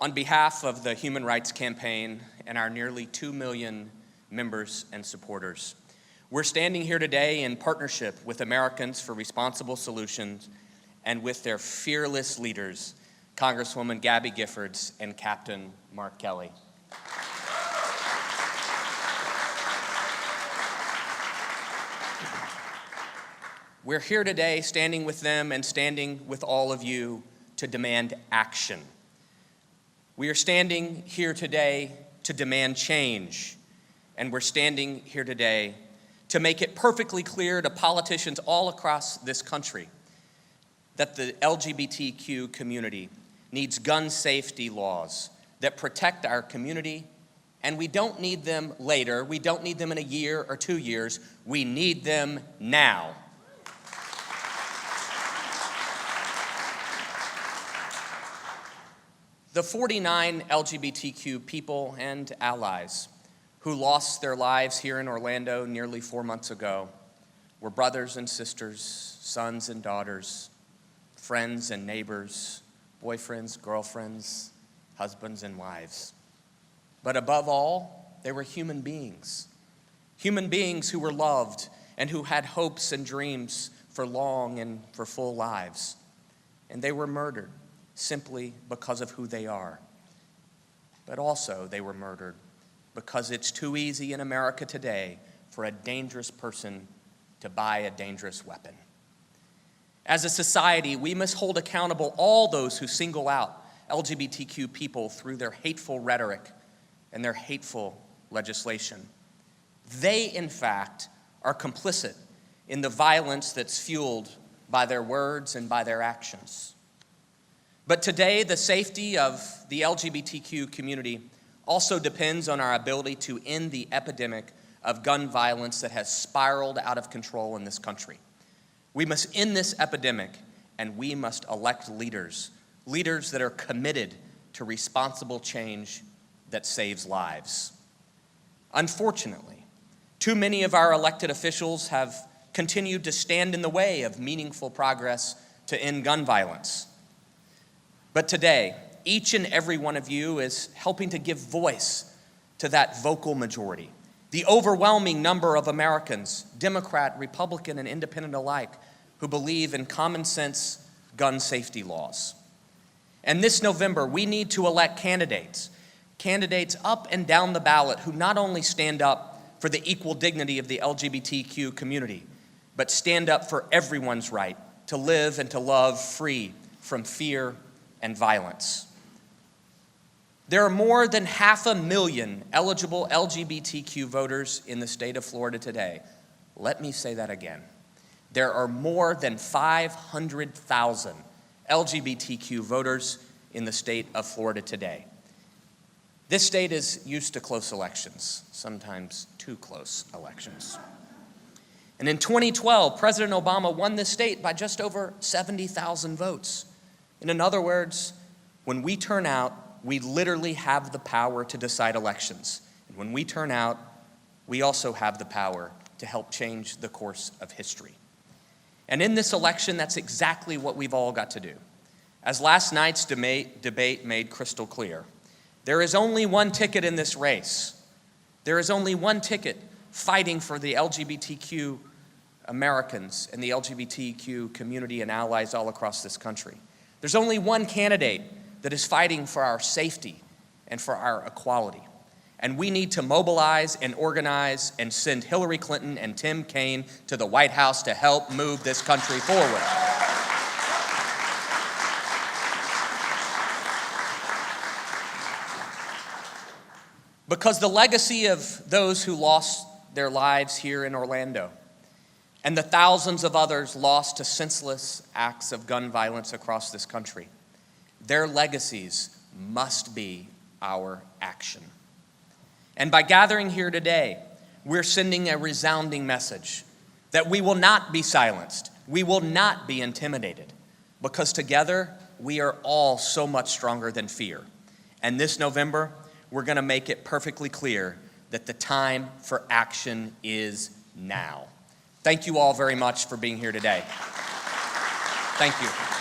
On behalf of the Human Rights Campaign and our nearly 2 million members and supporters, we're standing here today in partnership with Americans for Responsible Solutions and with their fearless leaders, Congresswoman Gabby Giffords and Captain Mark Kelly. We're here today standing with them and standing with all of you to demand action. We are standing here today to demand change, and we're standing here today to make it perfectly clear to politicians all across this country that the LGBTQ community needs gun safety laws that protect our community, and we don't need them later. We don't need them in a year or 2 years. We need them now. The 49 LGBTQ people and allies who lost their lives here in Orlando nearly 4 months ago were brothers and sisters, sons and daughters, friends and neighbors, boyfriends, girlfriends, husbands and wives. But above all, they were human beings who were loved and who had hopes and dreams for long and for full lives. And they were murdered simply because of who they are. But also they were murdered because it's too easy in America today for a dangerous person to buy a dangerous weapon. As a society, we must hold accountable all those who single out LGBTQ people through their hateful rhetoric and their hateful legislation. They, in fact, are complicit in the violence that's fueled by their words and by their actions. But today, the safety of the LGBTQ community also depends on our ability to end the epidemic of gun violence that has spiraled out of control in this country. We must end this epidemic, and we must elect leaders that are committed to responsible change that saves lives. Unfortunately, too many of our elected officials have continued to stand in the way of meaningful progress to end gun violence. But today, each and every one of you is helping to give voice to that vocal majority, the overwhelming number of Americans, Democrat, Republican, and Independent alike, who believe in common sense gun safety laws. And this November, we need to elect candidates up and down the ballot who not only stand up for the equal dignity of the LGBTQ community, but stand up for everyone's right to live and to love free from fear and violence. There are more than 500,000 eligible LGBTQ voters in the state of Florida today. Let me say that again. There are more than 500,000 LGBTQ voters in the state of Florida today. This state is used to close elections, sometimes too close elections. And in 2012, President Obama won this state by just over 70,000 votes. And in other words, when we turn out, we literally have the power to decide elections. And when we turn out, we also have the power to help change the course of history. And in this election, that's exactly what we've all got to do. As last night's debate made crystal clear, there is only one ticket in this race. There is only one ticket fighting for the LGBTQ Americans and the LGBTQ community and allies all across this country. There's only one candidate that is fighting for our safety and for our equality. And we need to mobilize and organize and send Hillary Clinton and Tim Kaine to the White House to help move this country forward. Because the legacy of those who lost their lives here in Orlando and the thousands of others lost to senseless acts of gun violence across this country, their legacies must be our action. And by gathering here today, we're sending a resounding message that we will not be silenced, we will not be intimidated, because together we are all so much stronger than fear. And this November, we're going to make it perfectly clear that the time for action is now. Thank you all very much for being here today. Thank you.